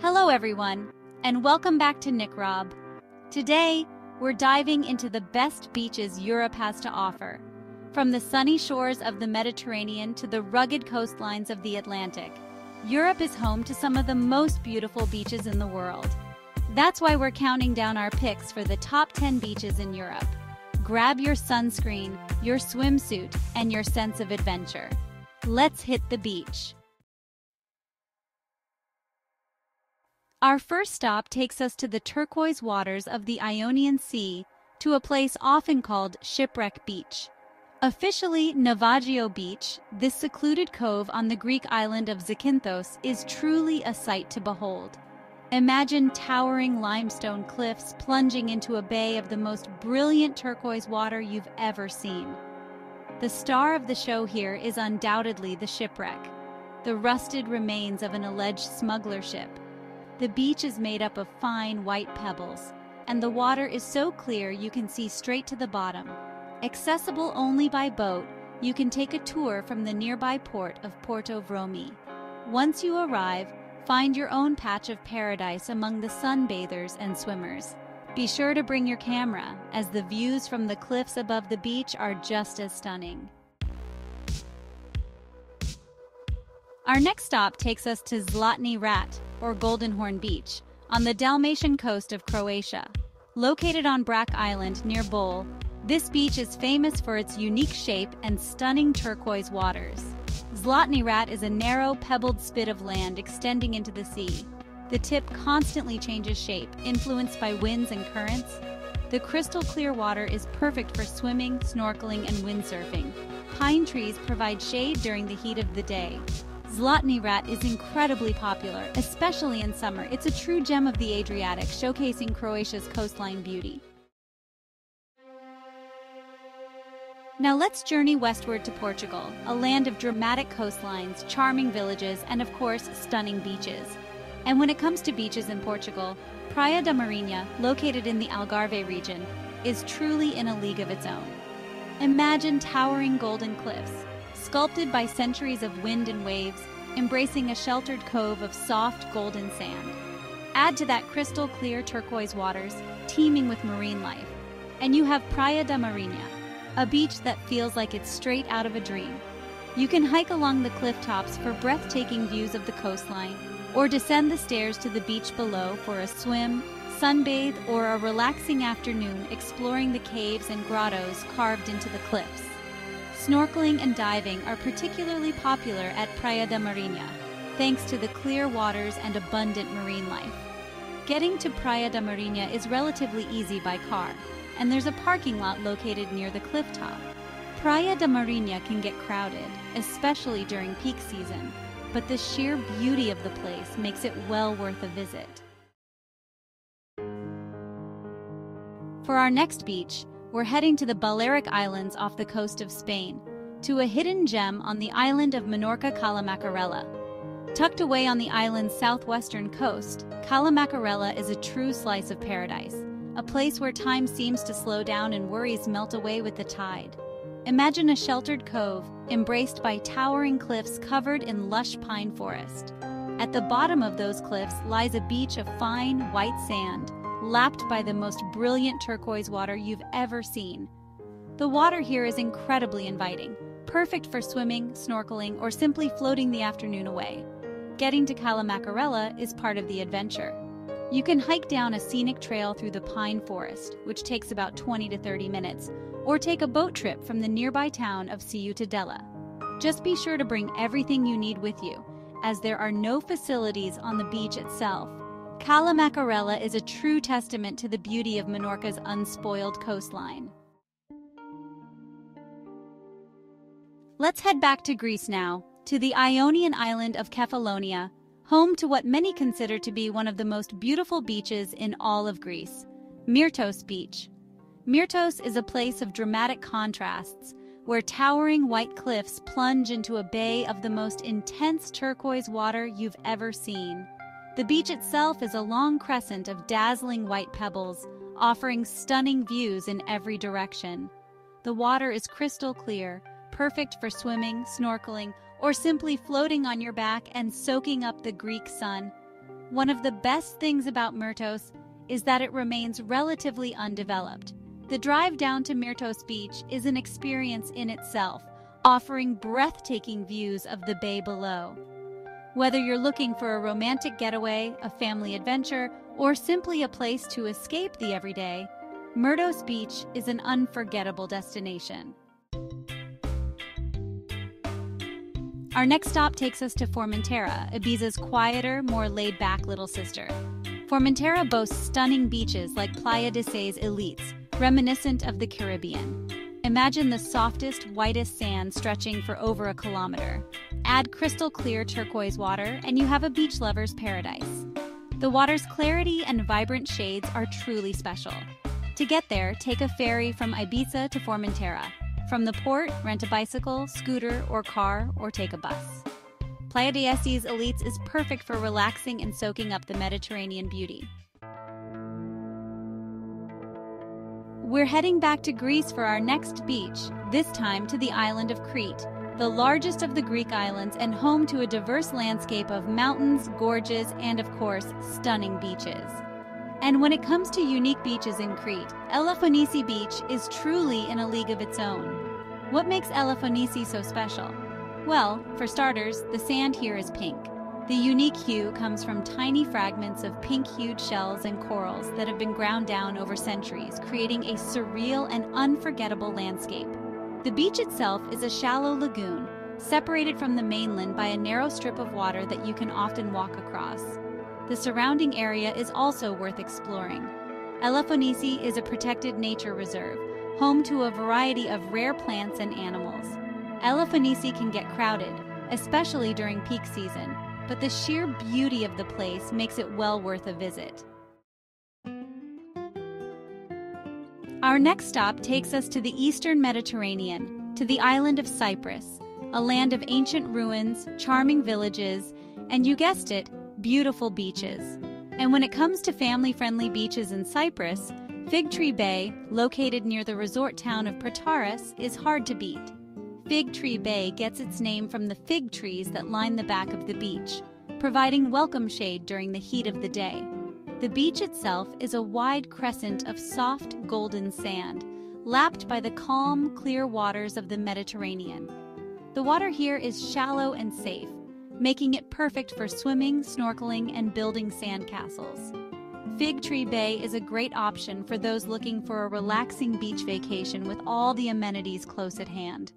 Hello everyone, and welcome back to Nick Rob. Today, we're diving into the best beaches Europe has to offer. From the sunny shores of the Mediterranean to the rugged coastlines of the Atlantic, Europe is home to some of the most beautiful beaches in the world. That's why we're counting down our picks for the top 10 beaches in Europe. Grab your sunscreen, your swimsuit, and your sense of adventure. Let's hit the beach. Our first stop takes us to the turquoise waters of the Ionian Sea, to a place often called Shipwreck Beach. Officially Navajo Beach, this secluded cove on the Greek island of Zakynthos is truly a sight to behold. Imagine towering limestone cliffs plunging into a bay of the most brilliant turquoise water you've ever seen. The star of the show here is undoubtedly the shipwreck, the rusted remains of an alleged smuggler ship. The beach is made up of fine white pebbles, and the water is so clear you can see straight to the bottom. Accessible only by boat, you can take a tour from the nearby port of Porto Vromi. Once you arrive, find your own patch of paradise among the sunbathers and swimmers. Be sure to bring your camera, as the views from the cliffs above the beach are just as stunning. Our next stop takes us to Zlatni Rat, or Golden Horn Beach, on the Dalmatian coast of Croatia. Located on Brac Island near Bol, this beach is famous for its unique shape and stunning turquoise waters. Zlatni Rat is a narrow, pebbled spit of land extending into the sea. The tip constantly changes shape, influenced by winds and currents. The crystal-clear water is perfect for swimming, snorkeling, and windsurfing. Pine trees provide shade during the heat of the day. Zlatni Rat is incredibly popular, especially in summer. It's a true gem of the Adriatic, showcasing Croatia's coastline beauty. Now let's journey westward to Portugal, a land of dramatic coastlines, charming villages, and of course, stunning beaches. And when it comes to beaches in Portugal, Praia da Marinha, located in the Algarve region, is truly in a league of its own. Imagine towering golden cliffs, sculpted by centuries of wind and waves, embracing a sheltered cove of soft golden sand. Add to that crystal-clear turquoise waters, teeming with marine life, and you have Praia da Marinha, a beach that feels like it's straight out of a dream. You can hike along the cliff tops for breathtaking views of the coastline, or descend the stairs to the beach below for a swim, sunbathe, or a relaxing afternoon exploring the caves and grottos carved into the cliffs. Snorkeling and diving are particularly popular at Praia da Marinha, thanks to the clear waters and abundant marine life. Getting to Praia da Marinha is relatively easy by car, and there's a parking lot located near the cliff top. Praia da Marinha can get crowded, especially during peak season, but the sheer beauty of the place makes it well worth a visit. For our next beach, we're heading to the Balearic Islands off the coast of Spain, to a hidden gem on the island of Menorca, Cala Macarella. Tucked away on the island's southwestern coast, Cala Macarella is a true slice of paradise, a place where time seems to slow down and worries melt away with the tide. Imagine a sheltered cove, embraced by towering cliffs covered in lush pine forest. At the bottom of those cliffs lies a beach of fine, white sand, lapped by the most brilliant turquoise water you've ever seen. The water here is incredibly inviting, perfect for swimming, snorkeling, or simply floating the afternoon away. Getting to Cala Macarella is part of the adventure. You can hike down a scenic trail through the pine forest, which takes about 20 to 30 minutes, or take a boat trip from the nearby town of Ciutadella. Just be sure to bring everything you need with you, as there are no facilities on the beach itself. Cala Macarella is a true testament to the beauty of Menorca's unspoiled coastline. Let's head back to Greece now, to the Ionian island of Kefalonia, home to what many consider to be one of the most beautiful beaches in all of Greece, Myrtos Beach. Myrtos is a place of dramatic contrasts, where towering white cliffs plunge into a bay of the most intense turquoise water you've ever seen. The beach itself is a long crescent of dazzling white pebbles, offering stunning views in every direction. The water is crystal clear, perfect for swimming, snorkeling, or simply floating on your back and soaking up the Greek sun. One of the best things about Myrtos is that it remains relatively undeveloped. The drive down to Myrtos Beach is an experience in itself, offering breathtaking views of the bay below. Whether you're looking for a romantic getaway, a family adventure, or simply a place to escape the everyday, Myrtos Beach is an unforgettable destination. Our next stop takes us to Formentera, Ibiza's quieter, more laid-back little sister. Formentera boasts stunning beaches like Playa de Seis Elites, reminiscent of the Caribbean. Imagine the softest, whitest sand stretching for over a kilometer. Add crystal-clear turquoise water, and you have a beach lover's paradise. The water's clarity and vibrant shades are truly special. To get there, take a ferry from Ibiza to Formentera. From the port, rent a bicycle, scooter, or car, or take a bus. Playa de Seis Elites is perfect for relaxing and soaking up the Mediterranean beauty. We're heading back to Greece for our next beach, this time to the island of Crete, the largest of the Greek islands and home to a diverse landscape of mountains, gorges, and of course, stunning beaches. And when it comes to unique beaches in Crete, Elafonisi Beach is truly in a league of its own. What makes Elafonisi so special? Well, for starters, the sand here is pink. The unique hue comes from tiny fragments of pink-hued shells and corals that have been ground down over centuries, creating a surreal and unforgettable landscape. The beach itself is a shallow lagoon, separated from the mainland by a narrow strip of water that you can often walk across. The surrounding area is also worth exploring. Elafonisi is a protected nature reserve, home to a variety of rare plants and animals. Elafonisi can get crowded, especially during peak season, but the sheer beauty of the place makes it well worth a visit. Our next stop takes us to the eastern Mediterranean, to the island of Cyprus, a land of ancient ruins, charming villages, and you guessed it, beautiful beaches. And when it comes to family-friendly beaches in Cyprus, Fig Tree Bay, located near the resort town of Protaras, is hard to beat. Fig Tree Bay gets its name from the fig trees that line the back of the beach, providing welcome shade during the heat of the day. The beach itself is a wide crescent of soft, golden sand, lapped by the calm, clear waters of the Mediterranean. The water here is shallow and safe, making it perfect for swimming, snorkeling, and building sandcastles. Fig Tree Bay is a great option for those looking for a relaxing beach vacation with all the amenities close at hand.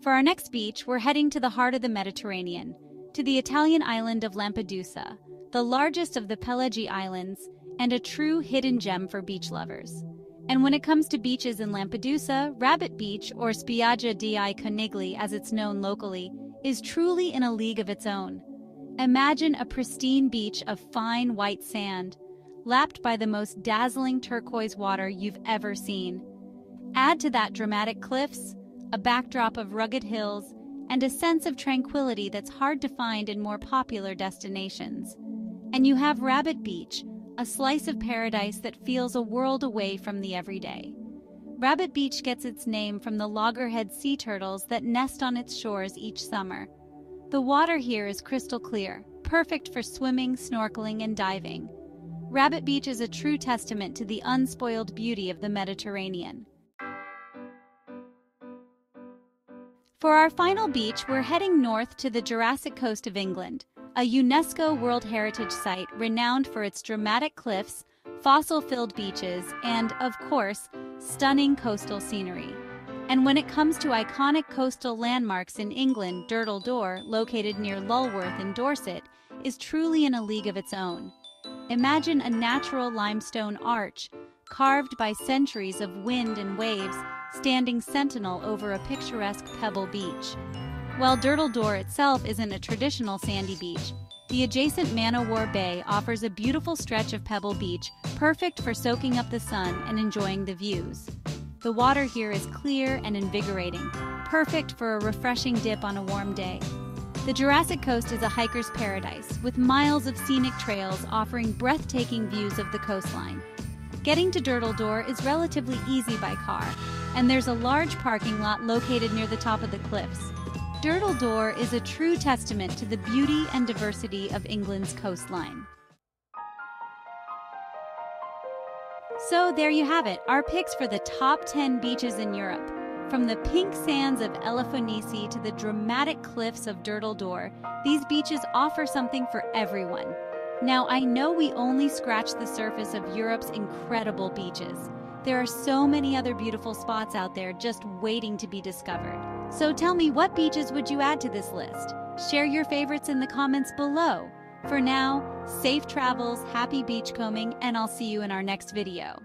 For our next beach, we're heading to the heart of the Mediterranean, to the Italian island of Lampedusa, the largest of the Pelagi Islands, and a true hidden gem for beach lovers. And when it comes to beaches in Lampedusa, Rabbit Beach, or Spiaggia di Conigli as it's known locally, is truly in a league of its own. Imagine a pristine beach of fine white sand, lapped by the most dazzling turquoise water you've ever seen. Add to that dramatic cliffs, a backdrop of rugged hills, and a sense of tranquility that's hard to find in more popular destinations. And you have Rabbit Beach, a slice of paradise that feels a world away from the everyday. Rabbit Beach gets its name from the loggerhead sea turtles that nest on its shores each summer. The water here is crystal clear, perfect for swimming, snorkeling, and diving. Rabbit Beach is a true testament to the unspoiled beauty of the Mediterranean. For our final beach, we're heading north to the Jurassic coast of England, a UNESCO World Heritage Site renowned for its dramatic cliffs, fossil-filled beaches, and, of course, stunning coastal scenery. And when it comes to iconic coastal landmarks in England, Durdle Door, located near Lulworth in Dorset, is truly in a league of its own. Imagine a natural limestone arch, carved by centuries of wind and waves, standing sentinel over a picturesque pebble beach. While Durdle Door itself isn't a traditional sandy beach, the adjacent Man-o-War Bay offers a beautiful stretch of pebble beach, perfect for soaking up the sun and enjoying the views. The water here is clear and invigorating, perfect for a refreshing dip on a warm day. The Jurassic Coast is a hiker's paradise, with miles of scenic trails offering breathtaking views of the coastline. Getting to Durdle Door is relatively easy by car, and there's a large parking lot located near the top of the cliffs. Dirtle is a true testament to the beauty and diversity of England's coastline. So there you have it, our picks for the top 10 beaches in Europe. From the pink sands of Elafonisi to the dramatic cliffs of Dirtle, these beaches offer something for everyone. Now, I know we only scratched the surface of Europe's incredible beaches. There are so many other beautiful spots out there just waiting to be discovered. So tell me, what beaches would you add to this list? Share your favorites in the comments below. For now, safe travels, happy beachcombing, and I'll see you in our next video.